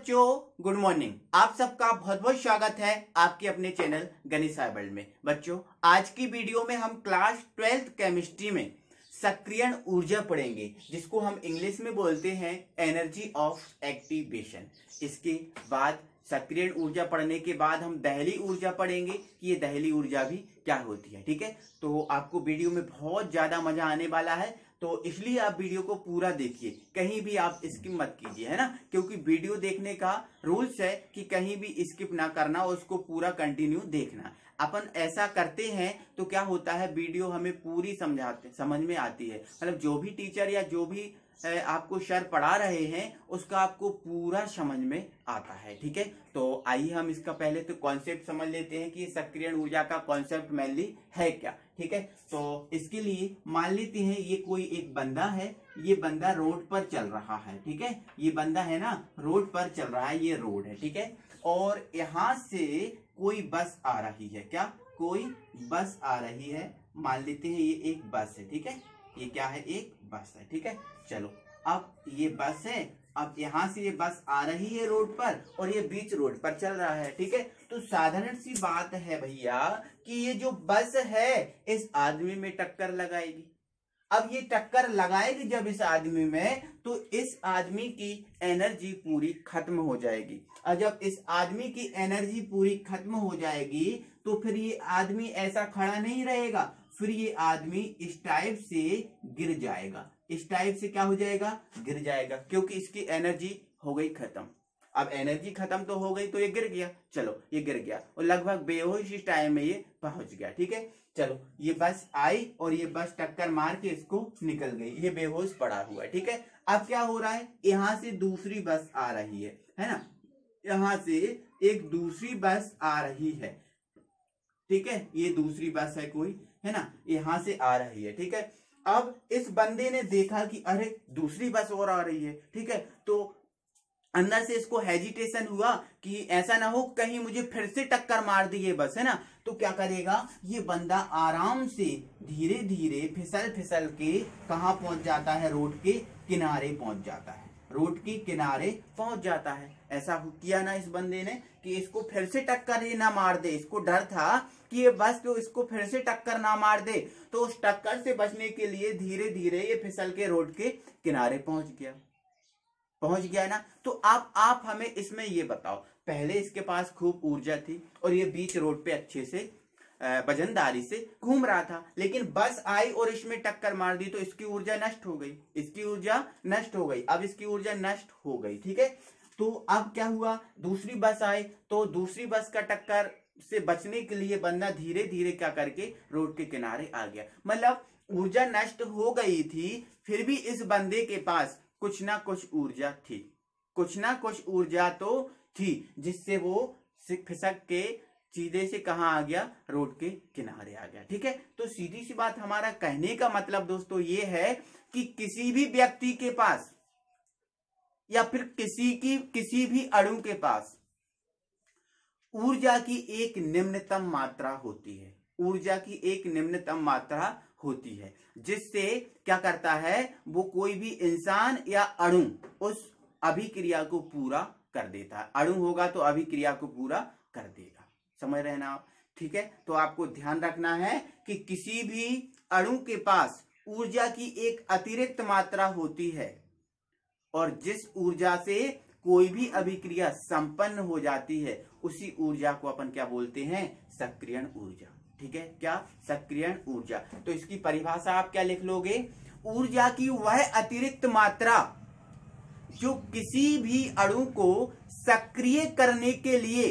बच्चों, good morning. आप सबका बहुत बहुत स्वागत है आपके अपने चैनल गणेश वर्ल्ड में। बच्चों, आज की वीडियो में हम क्लास 12th केमिस्ट्री में सक्रियण ऊर्जा पढ़ेंगे, जिसको हम इंग्लिश में बोलते हैं एनर्जी ऑफ एक्टिवेशन। इसके बाद सक्रियण ऊर्जा पढ़ने के बाद हम दहली ऊर्जा पढ़ेंगे कि ये दहली ऊर्जा भी क्या होती है। ठीक है, तो आपको वीडियो में बहुत ज्यादा मजा आने वाला है, तो इसलिए आप वीडियो को पूरा देखिए, कहीं भी आप स्किप मत कीजिए, है ना। क्योंकि वीडियो देखने का रूल्स है कि कहीं भी स्किप ना करना और उसको पूरा कंटिन्यू देखना। अपन ऐसा करते हैं तो क्या होता है, वीडियो हमें पूरी समझ में आती है। मतलब जो भी टीचर या जो भी आपको सर पढ़ा रहे हैं उसका आपको पूरा समझ में आता है। ठीक है, तो आइए हम इसका पहले तो कॉन्सेप्ट समझ लेते हैं कि सक्रियण ऊर्जा का कॉन्सेप्ट मेनली है क्या। ठीक है, तो इसके लिए मान लेते हैं ये कोई एक बंदा है, ये बंदा रोड पर चल रहा है। ठीक है, ये बंदा है ना, रोड पर चल रहा है, ये रोड है। ठीक है, और यहां से कोई बस आ रही है। क्या, कोई बस आ रही है, मान लेते हैं ये एक बस है। ठीक है, ये क्या है, एक बस है। ठीक है, चलो अब ये बस है, अब यहां से ये बस आ रही है रोड पर और ये बीच रोड पर चल रहा है। ठीक है, तो साधारण सी बात है भैया कि ये जो बस है इस आदमी में टक्कर लगाएगी। अब ये टक्कर लगाएगी जब इस आदमी में, तो इस आदमी की एनर्जी पूरी खत्म हो जाएगी। और जब इस आदमी की एनर्जी पूरी खत्म हो जाएगी तो फिर ये आदमी ऐसा खड़ा नहीं रहेगा, फिर ये आदमी इस टाइप से गिर जाएगा। इस टाइप से क्या हो जाएगा, गिर जाएगा, क्योंकि इसकी एनर्जी हो गई खत्म। अब एनर्जी खत्म तो हो गई तो ये गिर गया। चलो ये गिर गया और लगभग बेहोश इस टाइम में ये पहुंच गया। ठीक है, चलो ये बस आई और ये बस टक्कर मार के इसको निकल गई, ये बेहोश पड़ा हुआ है। ठीक है, अब क्या हो रहा है, यहां से दूसरी बस आ रही है ना, यहां से एक दूसरी बस आ रही है। ठीक है, ये दूसरी बस है कोई, है ना, यहां से आ रही है। ठीक है, अब इस बंदे ने देखा कि अरे दूसरी बस और आ रही है। ठीक है, तो अंदर से इसको हेजिटेशन हुआ कि ऐसा ना हो कहीं मुझे फिर से टक्कर मार दी ये बस, है ना। तो क्या करेगा, ये बंदा आराम से धीरे धीरे फिसल फिसल के कहाँ पहुंच जाता है, रोड के किनारे पहुंच जाता है, रोड के किनारे पहुंच जाता है। ऐसा किया ना इस बंदे ने कि इसको फिर से टक्कर ही ना मार दे। इसको डर था कि ये बस तो इसको फिर से टक्कर ना मार दे, तो उस टक्कर से बचने के लिए धीरे धीरे ये फिसल के रोड के किनारे पहुंच गया ना। तो आप हमें इसमें ये बताओ, पहले इसके पास खूब ऊर्जा थी और ये बीच रोड पे अच्छे से वजनदारी से घूम रहा था, लेकिन बस आई और इसमें टक्कर मार दी तो इसकी ऊर्जा नष्ट हो गई, इसकी ऊर्जा नष्ट हो गई। अब इसकी ऊर्जा नष्ट हो गई। ठीक है, तो अब क्या हुआ, दूसरी बस आई, तो दूसरी बस का टक्कर से बचने के लिए बंदा धीरे धीरे क्या करके रोड के किनारे आ गया। मतलब ऊर्जा नष्ट हो गई थी, फिर भी इस बंदे के पास कुछ ना कुछ ऊर्जा थी, कुछ ना कुछ ऊर्जा तो थी, जिससे वो फिसक के सीधे से कहां आ गया, रोड के किनारे आ गया। ठीक है, तो सीधी सी बात, हमारा कहने का मतलब दोस्तों ये है कि किसी भी व्यक्ति के पास या फिर किसी भी अणु के पास ऊर्जा की एक निम्नतम मात्रा होती है, ऊर्जा की एक निम्नतम मात्रा होती है, जिससे क्या करता है, वो कोई भी इंसान या अणु उस अभिक्रिया को पूरा कर देता है। अणु होगा तो अभिक्रिया को पूरा कर देगा, समझ रहे हैं ना आप। ठीक है, तो आपको ध्यान रखना है कि किसी भी अणु के पास ऊर्जा की एक अतिरिक्त मात्रा होती है, और जिस ऊर्जा से कोई भी अभिक्रिया संपन्न हो जाती है उसी ऊर्जा को अपन क्या बोलते हैं, सक्रियण ऊर्जा। ठीक है, क्या, सक्रियण ऊर्जा। तो इसकी परिभाषा आप क्या लिख लोगे, ऊर्जा की वह अतिरिक्त मात्रा जो किसी भी अणु को सक्रिय करने के लिए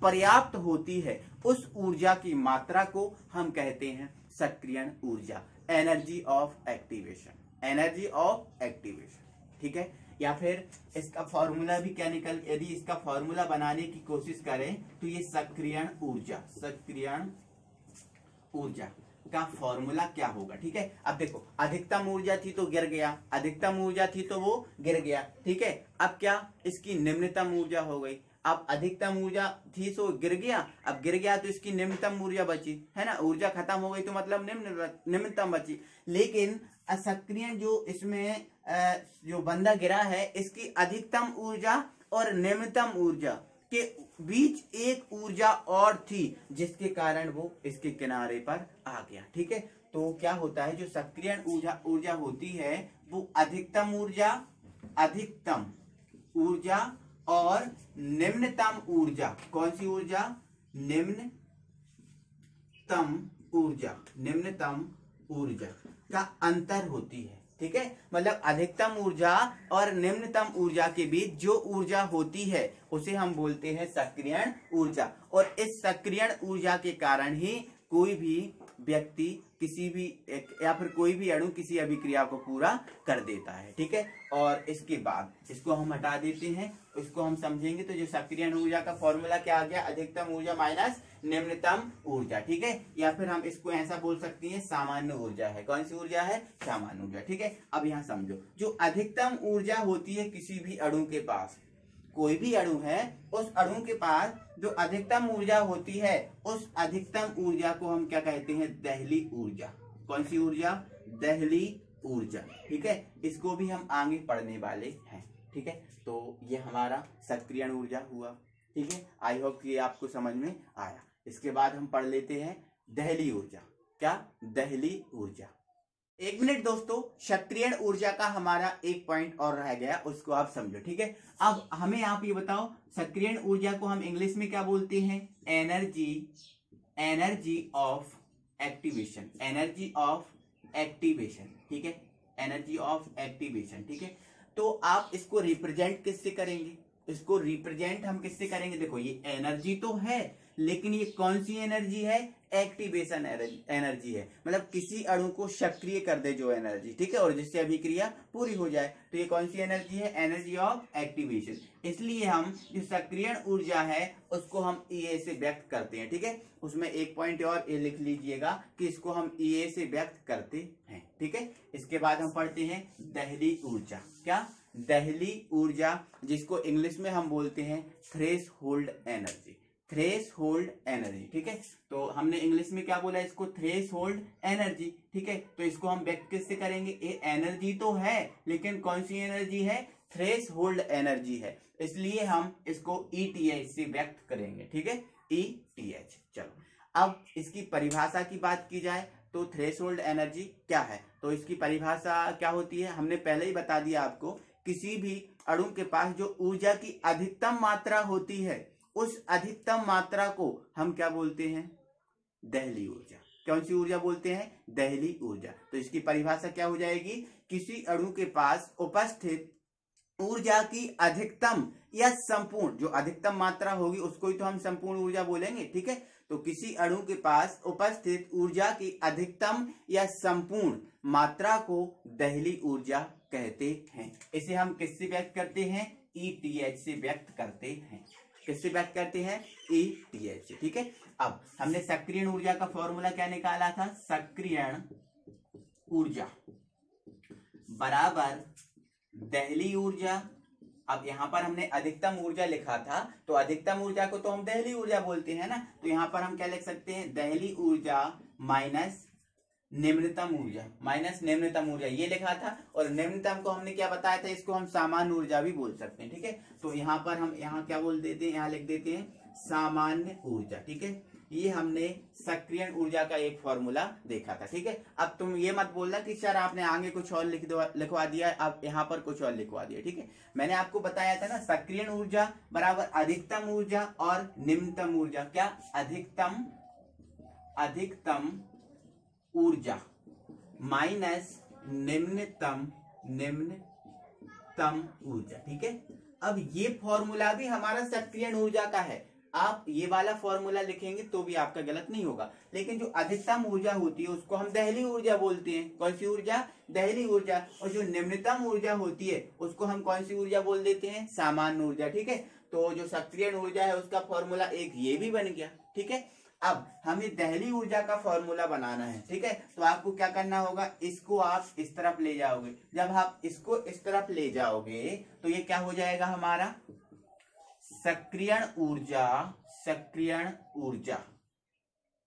पर्याप्त होती है, उस ऊर्जा की मात्रा को हम कहते हैं सक्रियण ऊर्जा, energy of activation, energy of activation. ठीक है, या फिर इसका फॉर्मूला भी क्या निकल, यदि इसका फॉर्मूला बनाने की कोशिश करें तो ये सक्रियण ऊर्जा, सक्रियण ऊर्जा का फॉर्मूला क्या होगा। ठीक है, अब देखो, अधिकतम ऊर्जा थी तो गिर गया, अधिकतम ऊर्जा थी तो वो गिर गया। ठीक है, अब क्या, इसकी निम्नतम ऊर्जा हो गई। अब अधिकतम ऊर्जा थी तो गिर गया, अब गिर गया तो इसकी निम्नतम ऊर्जा बची, है ना, ऊर्जा खत्म हो गई तो मतलब निम्नतम बची। लेकिन असक्रिय जो इसमें जो बंदा गिरा है, इसकी अधिकतम ऊर्जा और निम्नतम ऊर्जा के बीच एक ऊर्जा और थी, जिसके कारण वो इसके किनारे पर आ गया। ठीक है, तो क्या होता है, जो सक्रियण ऊर्जा होती है वो अधिकतम ऊर्जा और निम्नतम ऊर्जा, कौन सी ऊर्जा, निम्नतम ऊर्जा का अंतर होती है। ठीक है, मतलब अधिकतम ऊर्जा और निम्नतम ऊर्जा के बीच जो ऊर्जा होती है उसे हम बोलते हैं सक्रियण ऊर्जा। और इस सक्रियण ऊर्जा के कारण ही कोई भी व्यक्ति किसी भी या फिर कोई भी अणु किसी अभिक्रिया को पूरा कर देता है। ठीक है, और इसके बाद इसको हम हटा देते हैं, इसको हम समझेंगे। तो जो सक्रियण ऊर्जा का फॉर्मूला क्या आ गया, अधिकतम ऊर्जा माइनस निम्नतम ऊर्जा। ठीक है, या फिर हम इसको ऐसा बोल सकते हैं सामान्य ऊर्जा है। कौन सी ऊर्जा है, सामान्य ऊर्जा। ठीक है, अब यहाँ समझो, जो अधिकतम ऊर्जा होती है किसी भी अणु के पास, कोई भी अणु है, उस अणु के पास जो अधिकतम ऊर्जा होती है, उस अधिकतम ऊर्जा को हम क्या कहते हैं, दहली ऊर्जा। कौन सी ऊर्जा, दहली ऊर्जा। ठीक है, इसको भी हम आगे पढ़ने वाले हैं। ठीक है, तो ये हमारा सक्रियण ऊर्जा हुआ। ठीक है, आई होप कि आपको समझ में आया। इसके बाद हम पढ़ लेते हैं दहली ऊर्जा। क्या, दहली ऊर्जा। एक मिनट दोस्तों, सक्रियण ऊर्जा का हमारा एक पॉइंट और रह गया, उसको आप समझो। ठीक है, अब हमें आप ये बताओ, सक्रियण ऊर्जा को हम इंग्लिश में क्या बोलते हैं, एनर्जी ऑफ एक्टिवेशन। ठीक है, एनर्जी ऑफ एक्टिवेशन। ठीक है, तो आप इसको रिप्रेजेंट किससे करेंगे, इसको रिप्रेजेंट हम किससे करेंगे, देखो ये एनर्जी तो है, लेकिन ये कौन सी एनर्जी है, एक्टिवेशन एनर्जी है, मतलब किसी अणु को सक्रिय कर दे जो एनर्जी। ठीक है, और जिससे अभिक्रिया पूरी हो जाए, तो ये कौन सी एनर्जी है, एनर्जी ऑफ एक्टिवेशन। इसलिए हम जो सक्रियण ऊर्जा है उसको हम EA से व्यक्त करते हैं। ठीक है, उसमें एक पॉइंट और ये लिख लीजिएगा कि इसको हम EA से व्यक्त करते हैं। ठीक है, इसके बाद हम पढ़ते हैं दहली ऊर्जा। क्या, दहली ऊर्जा, जिसको इंग्लिश में हम बोलते हैं थ्रेशहोल्ड एनर्जी। ठीक है, तो हमने इंग्लिश में क्या बोला, इसको थ्रेशहोल्ड एनर्जी। ठीक है, तो इसको हम व्यक्त किससे करेंगे, ये एनर्जी तो है, लेकिन कौन सी एनर्जी है, थ्रेशहोल्ड एनर्जी है, इसलिए हम इसको ETH से व्यक्त करेंगे। ठीक है, ETH। चलो, अब इसकी परिभाषा की बात की जाए तो थ्रेशहोल्ड एनर्जी क्या है, तो इसकी परिभाषा क्या होती है, हमने पहले ही बता दिया आपको। किसी भी अणु के पास जो ऊर्जा की अधिकतम मात्रा होती है, उस अधिकतम मात्रा को हम क्या बोलते हैं, दहली ऊर्जा। कौन सी ऊर्जा बोलते हैं, दहली ऊर्जा। तो इसकी परिभाषा क्या हो जाएगी, किसी अणु के पास उपस्थित ऊर्जा की अधिकतम या संपूर्ण, जो अधिकतम मात्रा होगी उसको ही तो हम संपूर्ण ऊर्जा बोलेंगे। ठीक है, तो किसी अणु के पास उपस्थित ऊर्जा की अधिकतम या संपूर्ण मात्रा को दहली ऊर्जा कहते हैं। इसे हम किससे व्यक्त करते हैं, ETH से व्यक्त करते हैं। किससे व्यक्त करते हैं, ETH से। ठीक है, अब हमने सक्रियण ऊर्जा का फॉर्मूला क्या निकाला था, सक्रियण ऊर्जा बराबर दहली ऊर्जा। अब यहाँ पर हमने अधिकतम ऊर्जा लिखा था, तो अधिकतम ऊर्जा को तो हम दहली ऊर्जा बोलते हैं ना, तो यहाँ पर हम क्या लिख सकते हैं, दहली ऊर्जा माइनस निम्नतम ऊर्जा, ये लिखा था। और निम्नतम को हमने क्या बताया था, इसको हम सामान्य ऊर्जा भी बोल सकते हैं। ठीक है, तो यहाँ पर हम यहाँ क्या बोल देते हैं, यहाँ लिख देते हैं सामान्य ऊर्जा। ठीक है, ये हमने सक्रियण ऊर्जा का एक फॉर्मूला देखा था। ठीक है, अब तुम ये मत बोलना कि सर आपने आगे कुछ और लिखवा दिया, अब यहाँ पर कुछ और लिखवा दिया। ठीक है, मैंने आपको बताया था ना, सक्रियण ऊर्जा बराबर अधिकतम ऊर्जा और निम्नतम ऊर्जा। क्या, अधिकतम ऊर्जा माइनस निम्नतम ऊर्जा। ठीक है, अब ये फॉर्मूला भी हमारा सक्रियण ऊर्जा का है। आप ये वाला फॉर्मूला लिखेंगे तो भी आपका गलत नहीं होगा, लेकिन जो अधिकतम ऊर्जा होती है उसको हम दहली ऊर्जा बोलते हैं। कौन सी ऊर्जा, दहली ऊर्जा। और जो निम्नतम ऊर्जा होती है उसको हम कौन सी ऊर्जा बोल देते हैं, सामान्य ऊर्जा। ठीक है, तो जो सक्रियण ऊर्जा है उसका फॉर्मूला एक ये भी बन गया। ठीक है, अब हमें दहली ऊर्जा का फॉर्मूला बनाना है। ठीक है, तो आपको क्या करना होगा, इसको आप इस तरफ ले जाओगे। जब आप इसको इस तरफ ले जाओगे तो ये क्या हो जाएगा, हमारा सक्रियण ऊर्जा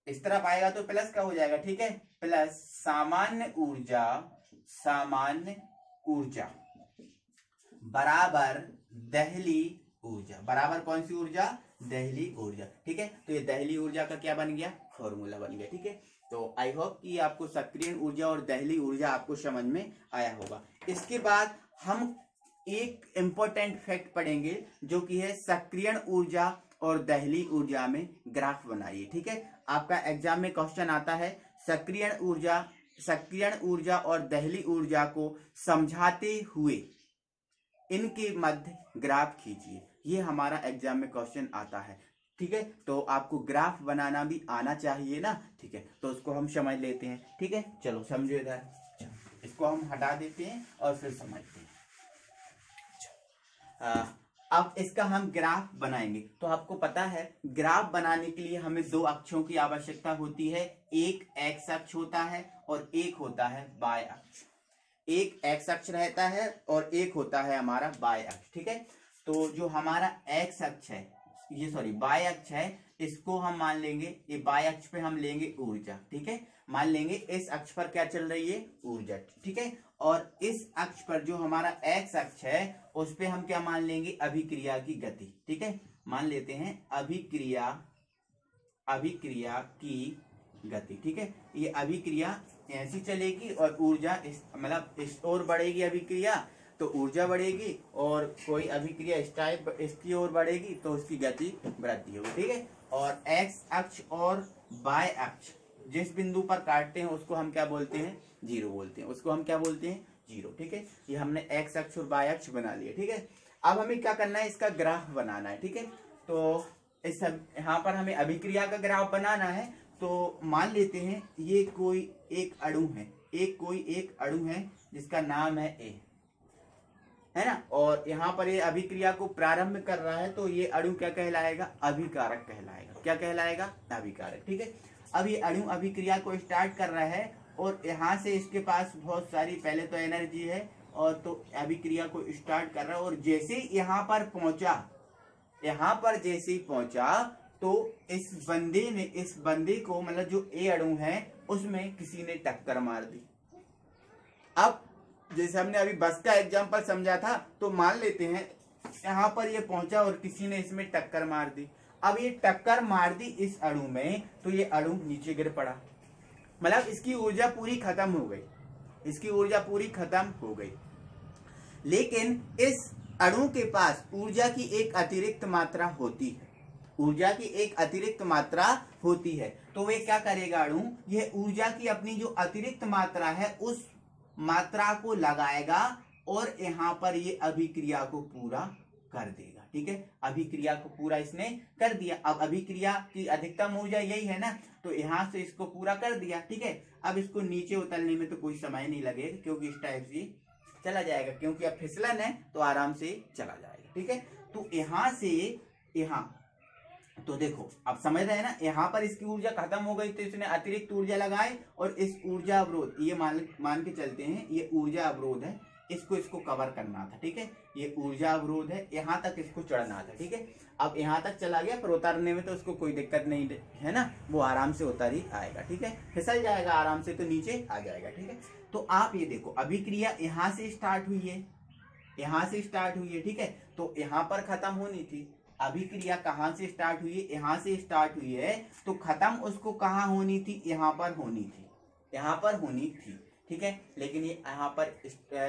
इस तरफ आएगा तो प्लस का हो जाएगा। ठीक है, प्लस सामान्य ऊर्जा बराबर दहली ऊर्जा बराबर कौन सी ऊर्जा, दहली ऊर्जा। ठीक है, तो ये दहली ऊर्जा का क्या बन गया, फॉर्मूला बन गया। ठीक है, तो आई होप कि आपको सक्रियण ऊर्जा और दहली ऊर्जा आपको समझ में आया होगा। इसके बाद हम एक इंपॉर्टेंट फैक्ट पढ़ेंगे जो कि है सक्रियण ऊर्जा और दहली ऊर्जा में ग्राफ बनाइए। ठीक है, आपका एग्जाम में क्वेश्चन आता है सक्रियण ऊर्जा और दहली ऊर्जा को समझाते हुए इनके मध्य ग्राफ खींचिए। ये हमारा एग्जाम में क्वेश्चन आता है। ठीक है, तो आपको ग्राफ बनाना भी आना चाहिए ना। ठीक है, तो उसको हम समझ लेते हैं। ठीक है, चलो समझो इधर, इसको हम हटा देते हैं और फिर समझते हैं। अब इसका हम ग्राफ बनाएंगे। तो आपको पता है ग्राफ बनाने के लिए हमें दो अक्षों की आवश्यकता होती है, एक एक्स अक्ष होता है और एक होता है वाई अक्ष। एक एक्स अक्ष रहता है और एक होता है हमारा वाई अक्ष। ठीक है, तो जो हमारा एक्स अक्ष है, ये सॉरी वाई अक्ष है, इसको हम मान लेंगे, ये वाई अक्ष पे हम लेंगे ऊर्जा। ठीक है, मान लेंगे इस अक्ष पर क्या चल रही है, ऊर्जा। ठीक है, और इस अक्ष पर जो हमारा एक्स अक्ष है उस पे हम क्या मान लेंगे, अभिक्रिया की गति। ठीक है, मान लेते हैं अभिक्रिया की गति। ठीक है, ये अभिक्रिया ऐसी चलेगी और ऊर्जा मतलब इस ओर बढ़ेगी अभिक्रिया तो ऊर्जा बढ़ेगी, और कोई अभिक्रिया इस टाइप इसकी ओर बढ़ेगी तो उसकी गति वृद्धि होगी। ठीक है, और एक्स अक्ष और वाई अक्ष जिस बिंदु पर काटते हैं उसको हम क्या बोलते हैं, जीरो बोलते हैं, उसको हम क्या बोलते हैं, जीरो। ठीक है, ये हमने एक्स अक्ष और वाई अक्ष बना लिया। ठीक है, अब हमें क्या करना है, इसका ग्राफ बनाना है। ठीक है, तो इस यहाँ पर हमें अभिक्रिया का ग्राफ बनाना है। तो मान लेते हैं ये कोई एक अणु है, जिसका नाम है ए, है ना, और यहाँ पर ये अभिक्रिया को प्रारंभ कर रहा है, तो ये अणु क्या कहलाएगा, अभिकारक कहलाएगा। क्या कहलाएगा, अभिकारक। ठीक है, अब ये अणु अभिक्रिया को स्टार्ट कर रहा है और यहाँ से इसके पास बहुत सारी पहले तो एनर्जी है, और तो अभिक्रिया को स्टार्ट कर रहा है, और जैसे यहाँ पर जैसे ही पहुंचा तो इस बंदे को मतलब जो ए अणु है उसमें किसी ने टक्कर मार दी। अब जैसे हमने अभी बस का एग्जांपल समझा था, तो मान लेते हैं यहाँ पर ये पहुंचा और किसी ने इसमें टक्कर मार दी। अब ये टक्कर मार दी इस अणु में, तो ये अणु नीचे गिर पड़ा, मतलब इसकी ऊर्जा पूरी खत्म हो गई। लेकिन इस अणु के पास ऊर्जा की एक अतिरिक्त मात्रा होती है, तो वे क्या करेगा अणु, ये ऊर्जा की अपनी जो अतिरिक्त मात्रा है उस मात्रा को लगाएगा और यहाँ पर ये अभिक्रिया को पूरा कर देगा। ठीक है, अभिक्रिया को पूरा इसने कर दिया। अब अभिक्रिया की अधिकतम ऊर्जा यही है ना, तो यहाँ से इसको पूरा कर दिया। ठीक है, अब इसको नीचे उतरने में तो कोई समय नहीं लगेगा, क्योंकि इस टाइप से चला जाएगा, क्योंकि अब फिसलन है तो आराम से चला जाएगा। ठीक है, तो यहाँ से यहाँ, तो देखो अब समझ रहे हैं ना, यहाँ पर इसकी ऊर्जा खत्म हो गई तो इसने अतिरिक्त ऊर्जा लगाई, और इस ऊर्जा अवरोध, ये मान के चलते हैं ये ऊर्जा अवरोध है, इसको कवर करना था। ठीक है, ये ऊर्जा अवरोध है, यहाँ तक इसको चढ़ना था। ठीक है, अब यहाँ तक चला गया, पर उतरने में तो उसको कोई दिक्कत नहीं है ना, वो आराम से उतर ही आएगा। ठीक है, फिसल जाएगा आराम से, तो नीचे आ जाएगा। ठीक है, तो आप ये देखो अभिक्रिया यहाँ से स्टार्ट हुई है, ठीक है, तो यहाँ पर खत्म होनी थी। अभिक्रिया कहाँ से स्टार्ट हुई है, यहाँ से स्टार्ट हुई है, तो खत्म उसको कहाँ होनी थी, यहाँ पर होनी थी। ठीक है, लेकिन ये यहाँ पर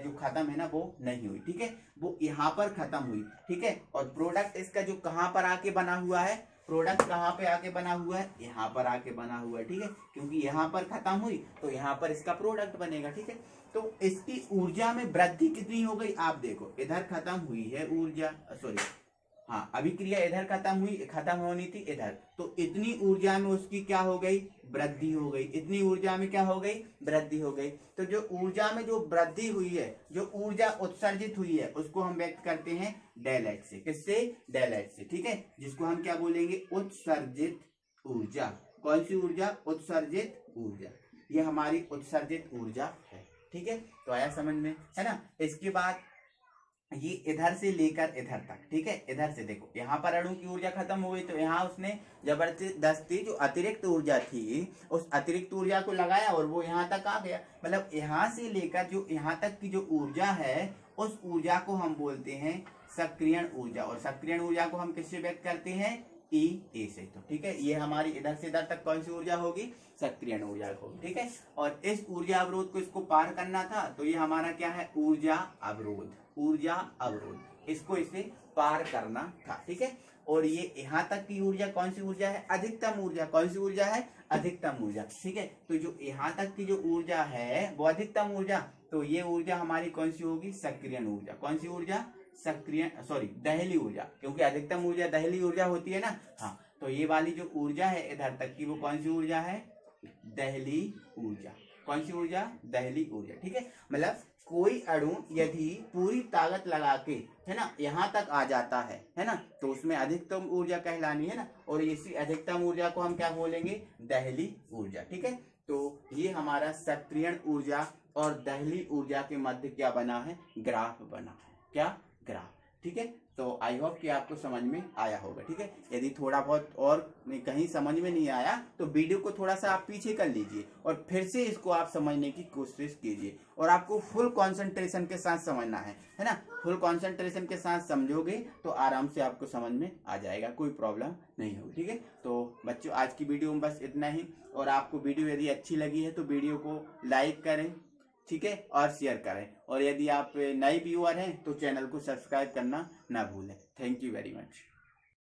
जो खत्म है ना वो नहीं हुई। ठीक है, वो यहाँ पर खत्म हुई। ठीक है, और प्रोडक्ट इसका जो कहाँ पर आके बना हुआ है, प्रोडक्ट कहाँ पे आके बना हुआ है, यहाँ पर आके बना हुआ है। ठीक है, क्योंकि यहाँ पर खत्म हुई तो यहाँ पर इसका प्रोडक्ट बनेगा। ठीक है, तो इसकी ऊर्जा में वृद्धि कितनी हो गई, आप देखो इधर खत्म हुई है ऊर्जा, सॉरी हाँ, अभिक्रिया इधर खत्म होनी थी इधर, तो इतनी ऊर्जा में उसकी क्या हो गई, वृद्धि हो गई। इतनी ऊर्जा में क्या हो गई, वृद्धि हो गई। तो जो ऊर्जा में जो वृद्धि हुई है, जो ऊर्जा उत्सर्जित हुई है, उसको हम व्यक्त करते हैं डेल एच से। किससे, डेल एच से। ठीक है, जिसको हम क्या बोलेंगे, उत्सर्जित ऊर्जा। कौन सी ऊर्जा, उत्सर्जित ऊर्जा, ये हमारी उत्सर्जित ऊर्जा है। ठीक है, तो आया समझ में, है ना। इसके बाद ये इधर से लेकर इधर तक। ठीक है, इधर से देखो यहाँ पर अणु की ऊर्जा खत्म हो गई, तो यहाँ उसने जबरदस्ती जो अतिरिक्त ऊर्जा थी उस अतिरिक्त ऊर्जा को लगाया और वो यहाँ तक आ गया। मतलब यहाँ से लेकर जो यहाँ तक की जो ऊर्जा है उस ऊर्जा को हम बोलते हैं सक्रियण ऊर्जा, और सक्रियण ऊर्जा को हम किससे व्यक्त करते हैं, E से। तो ठीक है, ये हमारी इधर से इधर तक कौन सी ऊर्जा होगी, सक्रियण ऊर्जा होगी। ठीक है, और इस ऊर्जा अवरोध को इसको पार करना था, तो ये हमारा क्या है, ऊर्जा अवरोध, ऊर्जा अवरोध, इसको इसे पार करना था। ठीक है, और ये यहाँ तक की ऊर्जा कौन सी ऊर्जा है, अधिकतम ऊर्जा, कौन सी ऊर्जा है, अधिकतम ऊर्जा। ठीक है, तो जो यहाँ तक की जो ऊर्जा है वो अधिकतम ऊर्जा, तो ये ऊर्जा हमारी कौन सी होगी, सक्रियण ऊर्जा। कौन सी ऊर्जा, सक्रिय दहली ऊर्जा, क्योंकि अधिकतम ऊर्जा दहली ऊर्जा होती है ना। हाँ, तो ये वाली जो ऊर्जा है इधर तक की, वो कौन सी ऊर्जा है, दहली ऊर्जा। कौन सी ऊर्जा, दहली ऊर्जा। ठीक है, मतलब कोई अणु यदि पूरी ताकत लगा के, है ना, यहाँ तक आ जाता है ना, तो उसमें अधिकतम ऊर्जा कहलानी है ना, और इसी अधिकतम ऊर्जा को हम क्या बोलेंगे, दहली ऊर्जा। ठीक है, तो ये हमारा सक्रियण ऊर्जा और दहली ऊर्जा के मध्य क्या बना है, ग्राफ बना है। क्या, ग्राफ। ठीक है, तो आई होप कि आपको समझ में आया होगा। ठीक है, यदि थोड़ा बहुत और कहीं समझ में नहीं आया तो वीडियो को थोड़ा सा आप पीछे कर लीजिए और फिर से इसको आप समझने की कोशिश कीजिए, और आपको फुल कंसंट्रेशन के साथ समझना है ना। फुल कंसंट्रेशन के साथ समझोगे तो आराम से आपको समझ में आ जाएगा, कोई प्रॉब्लम नहीं होगी। ठीक है, तो बच्चों आज की वीडियो में बस इतना ही, और आपको वीडियो यदि अच्छी लगी है तो वीडियो को लाइक करें, ठीक है, और शेयर करें, और यदि आप नए व्यूअर हैं तो चैनल को सब्सक्राइब करना ना भूलें। Thank you very much.